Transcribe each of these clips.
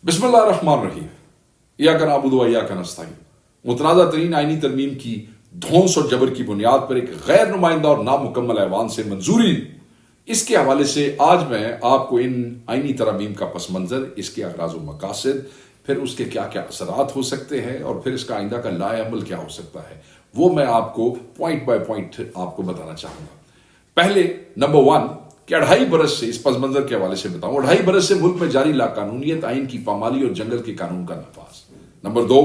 बिस्मिल्लाहिर्रहमानिर्रहीम। इय्याक नअबुदु व इय्याक नस्तईन। मुतनाज़ा तरीन आईनी तरमीम की धौंस और जबर की बुनियाद पर एक गैर नुमाइंदा और नामुकम्मल ऐवान से मंजूरी, इसके हवाले से आज मैं आपको इन आईनी तरमीम का पस मंजर, इसके अगराज़ व मकासद, फिर उसके क्या क्या असरात हो सकते हैं और फिर इसका आइंदा का लाएअमल क्या हो सकता है, वो मैं आपको पॉइंट बाय पॉइंट आपको बताना चाहूँगा। पहले नंबर 1 कि 2.5 बरस से, इस पस मंजर के हवाले से बताऊं, 2.5 बरस से मुल्क में जारी लाकानूनियत, आइन की पामाली और जंगल के कानून का नफाज। नंबर 2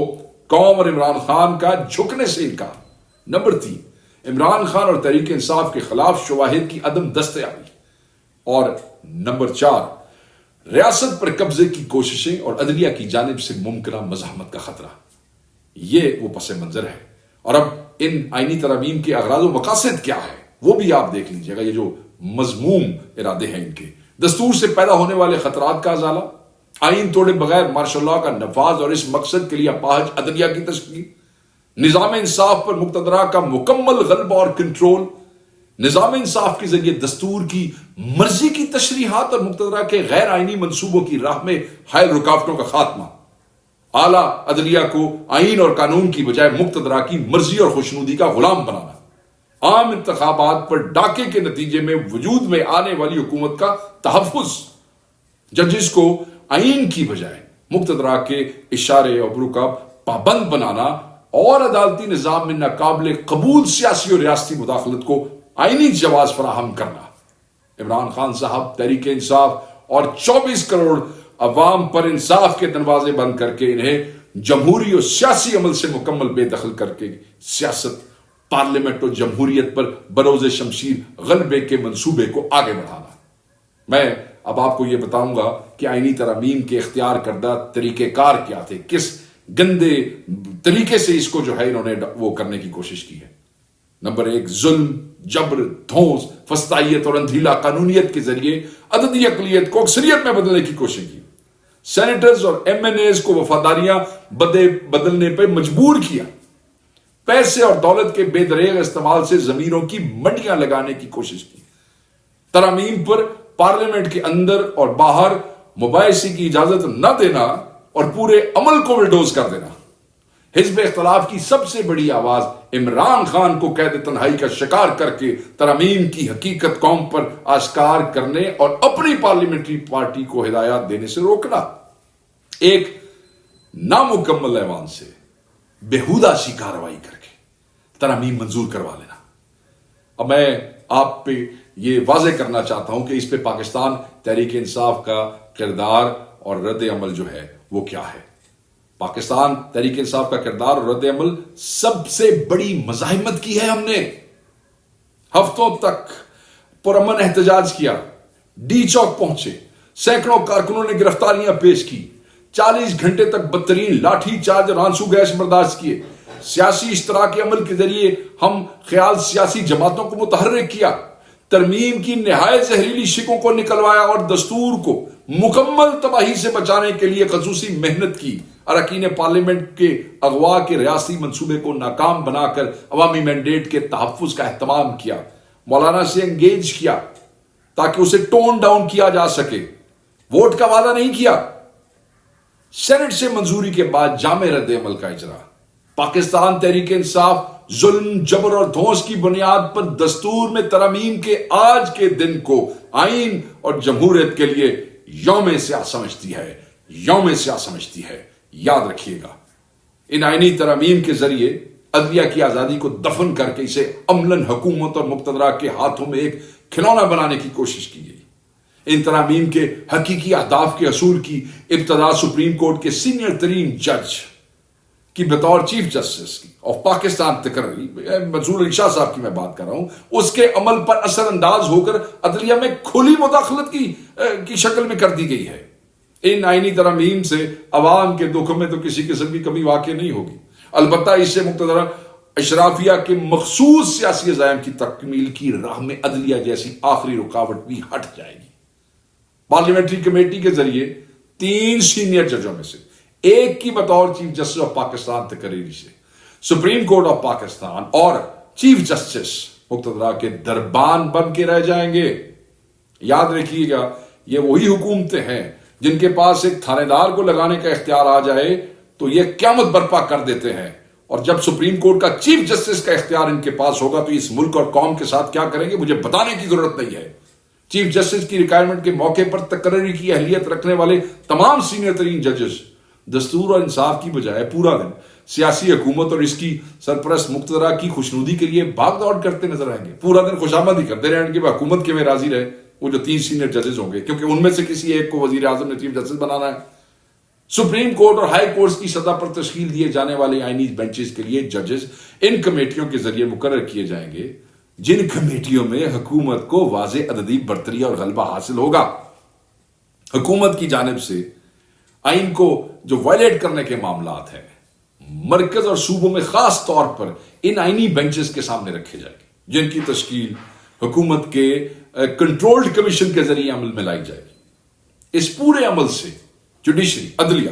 कौम और इमरान खान का झुकने से इनकार। नंबर 3 इमरान खान और तहरीक इंसाफ के खिलाफ शवाहिद की अदम दस्तयाबी। और नंबर 4 रियासत पर कब्जे की कोशिशें और अदलिया की जानिब से मुमकिन मज़ाहमत का खतरा। ये वो पस मंजर है। और अब इन आईनी तरमीम के अगराज़ व मकासद क्या है वो भी आप देख लीजिएगा। ये जो मजमूम इरादे हैं इनके, दस्तूर से पैदा होने वाले खतरात का अजाला, आइन तोड़े बगैर मार्शल लॉ का नफाज और इस मकसद के लिए अपाहज अदलिया की तश्कील, निजाम इंसाफ पर मुक्तदरा का मुकम्मल गलबा और कंट्रोल, निजाम इंसाफ के जरिए दस्तूर की मर्जी की तशरीहात और मुक्तदरा के गैर आइनी मंसूबों की राह में हायल रुकावटों का खात्मा, आला अदलिया को आइन और कानून की बजाय मुक्तदरा की मर्जी और खुशनुदी का गुलाम बनाना, आम इंतखाबात पर डाके के नतीजे में वजूद में आने वाली हुकूमत का तहफ़्फ़ुज़, जजेस को आइन की बजाय मुक्तदरा के इशारे अबरू का पाबंद बनाना और अदालती निज़ाम में नाकाबिल कबूल सियासी और रियासती मुदाखलत को आइनी जवाज फराहम करना। इमरान खान साहब तहरीक इंसाफ और 24 करोड़ अवाम पर इंसाफ के दरवाजे बंद करके इन्हें जमहूरी और सियासी अमल से मुकम्मल बेदखल करके सियासत, पार्लियामेंट और जमहूरियत पर बरोज़े शमशीर गलबे के मंसूबे को आगे बढ़ाना। मैं अब आपको यह बताऊंगा कि आईनी तरमीम के इख्तियार करदा तरीक़ेकार क्या थे, किस गंदे तरीके से इसको जो है इन्होंने वो करने की कोशिश की है। नंबर 1 जुल्म, जबर, धौंस, फस्तायत और अंधीला कानूनियत के जरिए अददी अक़लियत को अक्सरियत में बदलने की कोशिश की। सेनेटर्स और MNAs को वफादारियां बदलने पर मजबूर किया। पैसे और दौलत के बेदरेग इस्तेमाल से जमीनों की मंडियां लगाने की कोशिश की। तरमीम पर पार्लियामेंट के अंदर और बाहर मुबाहिसे की इजाजत न देना और पूरे अमल को विल्डोज कर देना। हिज़्ब इख्तिलाफ की सबसे बड़ी आवाज इमरान खान को कैद तन्हाई का शिकार करके तरमीम की हकीकत कौम पर आश्कार करने और अपनी पार्लियामेंट्री पार्टी को हिदायत देने से रोकना। एक नामुकम्मल ऐवान से बेहुदा सी कार्रवाई करके तरमीम मंजूर करवा लेना। अब मैं आप पे ये वाज़ेह करना चाहता हूं कि इस पे पाकिस्तान तहरीक इंसाफ का किरदार और रद्द अमल जो है वो क्या है। पाकिस्तान तहरीक इंसाफ का किरदार और रद्द अमल सबसे बड़ी मज़ाहिमत की है। हमने हफ्तों तक पुरअमन एहतजाज किया, डी चौक पहुंचे, सैकड़ों कारकुनों ने गिरफ्तारियां पेश की, 40 घंटे तक बदतरीन लाठी चार्ज और आंसू गैस बर्दाश्त किए। सियासी इश्तराकी अमल के जरिए हम ख्याल सियासी जमातों को मुतहर्रिक किया, तरमीम की निहायत जहरीली शिकों को निकलवाया और दस्तूर को मुकम्मल तबाही से बचाने के लिए खसूसी मेहनत की। अरकान पार्लियामेंट के अगवा के रियासी मंसूबे को नाकाम बनाकर अवामी मैंडेट के तहफ़्फ़ुज़ का एहतमाम किया, मौलाना से एंगेज किया ताकि उसे टोन डाउन किया जा सके, वोट का वादा नहीं किया। सेनेट से मंजूरी के बाद जामे रद्द अमल का इजरा। पाकिस्तान तहरीक इंसाफ जुल्म, जबर और धौंस की बुनियाद पर दस्तूर में तरमीम के आज के दिन को आइन और जमहूरियत के लिए यौम स्याह समझती है, यौम स्याह समझती है। याद रखिएगा, इन आइनी तरमीम के जरिए अदलिया की आजादी को दफन करके इसे अमलन हुकूमत और मुक्तदरा के हाथों में एक खिलौना बनाने की कोशिश की गई। इन तरमीम के हकीकी अहदाफ के असूल की इब्तदा सुप्रीम कोर्ट के सीनियर तरीन जज की बतौर चीफ जस्टिस ऑफ पाकिस्तान तकर्री मंसूर अली शाह साहब की मैं बात कर रहा हूं, उसके अमल पर असरअंदाज होकर अदलिया में खुली मुदाखलत की शक्ल में कर दी गई है। इन आईनी तरमीम से अवाम के दुख में तो किसी किस्म की कमी वाक़ई नहीं होगी। अलबत्ता इससे मुक्तदरा अशराफिया के मखसूस सियासी अज़ाइम की तकमील की राह में अदलिया जैसी आखिरी रुकावट भी हट जाएगी। पार्लियामेंट्री कमेटी के जरिए 3 सीनियर जजों में से एक की बतौर चीफ जस्टिस ऑफ पाकिस्तान तकरीरी से सुप्रीम कोर्ट ऑफ पाकिस्तान और चीफ जस्टिस मुक्तदरा के दरबान बन के रह जाएंगे। याद रखिएगा, ये वही हुकूमतें हैं جن کے پاس ایک تھانے دار کو لگانے کا اختیار آ جائے تو یہ قیامت برپا کر دیتے ہیں، اور جب سپریم کورٹ کا چیف جسٹس کا اختیار ان کے پاس ہوگا تو اس ملک اور قوم کے ساتھ کیا کریں گے مجھے بتانے کی ضرورت نہیں ہے۔ چیف جسٹس کی ریٹائرمنٹ کے موقع پر تقرری کی اہلیت رکھنے والے تمام سینئر ترین ججز دستور اور انصاف کی بجائے پورا دن سیاسی حکومت اور اس کی سرپرست مقتدرہ کی خوشنودی کے لیے بھاگ دوڑ کرتے نظر آئیں گے، پورا دن خوشامد ہی کرتے رہیں گے کہ حکومت کے میں راضی رہے وہ جو 3 سینئر ججز ہوں گے، کیونکہ ان میں سے کسی ایک کو وزیر اعظم نے چیف جسٹس بنانا ہے۔ سپریم کورٹ اور ہائی کورٹس کی سطح پر تشکیل دیے جانے والے آئینی بینچز کے لیے ججز ان کمیٹیوں کے ذریعے مقرر کیے جائیں گے جن کمیٹیوں میں حکومت کو واضح عددی برتری اور غلبہ حاصل ہوگا۔ حکومت کی جانب سے آئین کو جو وائلیٹ کرنے کے معاملات ہیں مرکز اور صوبوں میں خاص طور پر ان آئینی بینچز کے سامنے رکھے جائیں گے، جن کی تشکیل حکومت کے کنٹرولڈ کمیشن کے ذریعے عمل میں لائی جائے گی۔ اس پورے عمل سے جوڈیشری عدلیہ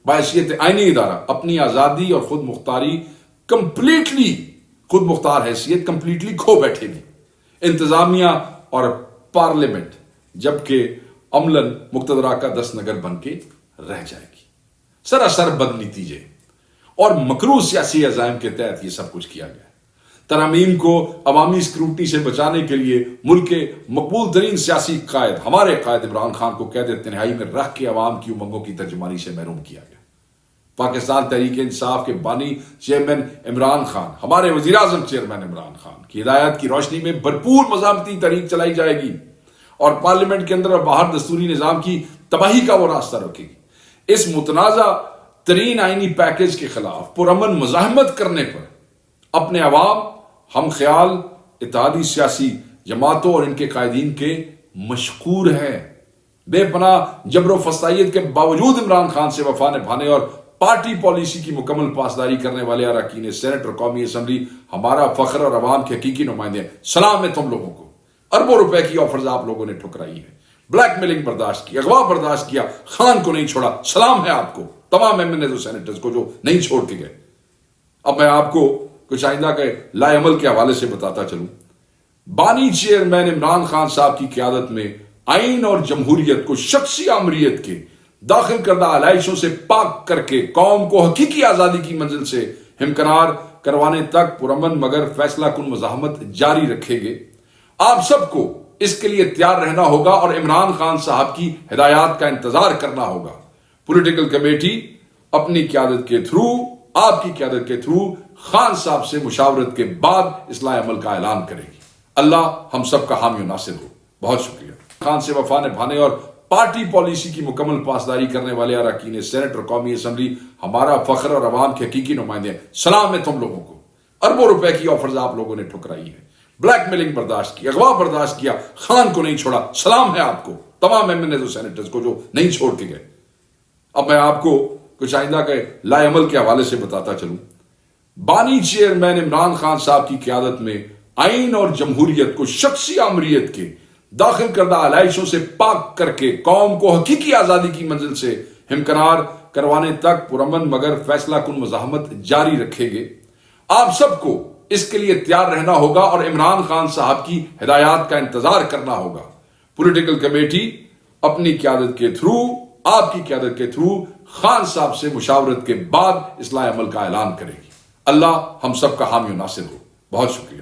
بحیثیت آئینی ادارہ اپنی آزادی اور خود مختاری خود مختار حیثیت کمپلیٹلی کھو بیٹھے گی۔ انتظامیہ اور پارلیمنٹ جبکہ عملاً مقتدرہ کا دست نگر بن کے رہ جائے گی۔ سراسر بد نتیجے اور مکروہ سیاسی عزائم کے تحت یہ سب کچھ کیا گیا۔ ترامیم کو عوامی اسکروٹنی سے بچانے کے لیے ملک کے مقبول ترین سیاسی قائد ہمارے قائد عمران خان کو قید تنہائی میں رکھ کے عوام کی امنگوں کی ترجمانی سے محروم کیا گیا۔ پاکستان تحریک انصاف کے بانی چیئرمین عمران خان، ہمارے وزیر اعظم چیئرمین عمران خان کی ہدایت کی روشنی میں بھرپور مزاحمتی تحریک چلائی جائے گی اور پارلیمنٹ کے اندر اور باہر دستوری نظام کی تباہی کا وہ راستہ روکے گی۔ اس متنازع ترین آئینی پیکج کے خلاف پرامن مزاحمت کرنے پر اپنے عوام، ہم خیال، اتحادی سیاسی جماعتوں اور ان کے قائدین کے مشکور ہیں۔ بے پناہ جبر و فسائیت کے باوجود عمران خان سے وفا نبھانے اور پارٹی پالیسی کی مکمل پاسداری کرنے والے اراکین سینٹ اور قومی اسمبلی ہمارا فخر اور عوام کے حقیقی نمائندے ہیں۔ سلام ہے تم لوگوں کو۔ اربوں روپے کی آفرز آپ لوگوں نے ٹھکرائی ہے، بلیک میلنگ برداشت کی، اغوا برداشت کیا، خان کو نہیں چھوڑا۔ سلام ہے آپ کو، تمام ایم این ایز اور سینیٹرز کو جو نہیں چھوڑ کے گئے۔ اب میں آپ کو کچھ آئندہ کے لائے عمل کے حوالے سے بتاتا چلوں۔ بانی چیئرمین عمران خان صاحب کی قیادت میں آئین اور جمہوریت کو شخصی آمریت کے داخل کردہ علائشوں سے پاک کر کے قوم کو حقیقی آزادی کی منزل سے ہمکنار کروانے تک پرامن مگر فیصلہ کن مزاحمت جاری رکھیں گے۔ آپ سب کو اس کے لیے تیار رہنا ہوگا اور عمران خان صاحب کی ہدایات کا انتظار کرنا ہوگا۔ پولیٹیکل کمیٹی اپنی قیادت کے تھرو، آپ کی قیادت کے تھرو خان صاحب سے مشاورت کے بعد اصلاح عمل کا اعلان کرے گی۔ اللہ ہم سب کا حامی و ناصر ہو۔ بہت شکریہ۔ خان سے وفا نبھانے اور پارٹی پالیسی کی مکمل پاسداری کرنے والے اراکین سینٹ اور قومی اسمبلی ہمارا فخر اور عوام کے حقیقی نمائندے ہیں۔ سلام ہے تم لوگوں کو۔ اربوں روپے کی آفرز آپ لوگوں نے ٹھکرائی ہے، بلیک میلنگ برداشت کی، اغوا برداشت کیا، خان کو نہیں چھوڑا۔ سلام ہے آپ کو، تمام ایم این ایز اور سینیٹرز کو جو نہیں چھوڑ کے گئے۔ اب میں آپ کو کچھ آئندہ کے لائے عمل کے حوالے سے بتاتا چلوں۔ بانی چیئرمین عمران خان صاحب کی قیادت میں آئین اور جمہوریت کو شخصی آمریت کے داخل کردہ علائشوں سے پاک کر کے قوم کو حقیقی آزادی کی منزل سے ہمکنار کروانے تک پرامن مگر فیصلہ کن مزاحمت جاری رکھیں گے۔ آپ سب کو اس کے لیے تیار رہنا ہوگا اور عمران خان صاحب کی ہدایات کا انتظار کرنا ہوگا۔ پولیٹیکل کمیٹی اپنی قیادت کے تھرو، آپ کی قیادت کے تھرو خان صاحب سے مشاورت کے بعد اصلاح عمل کا اعلان کرے گی۔ اللہ ہم سب کا حامی و ناصر ہو۔ بہت شکریہ۔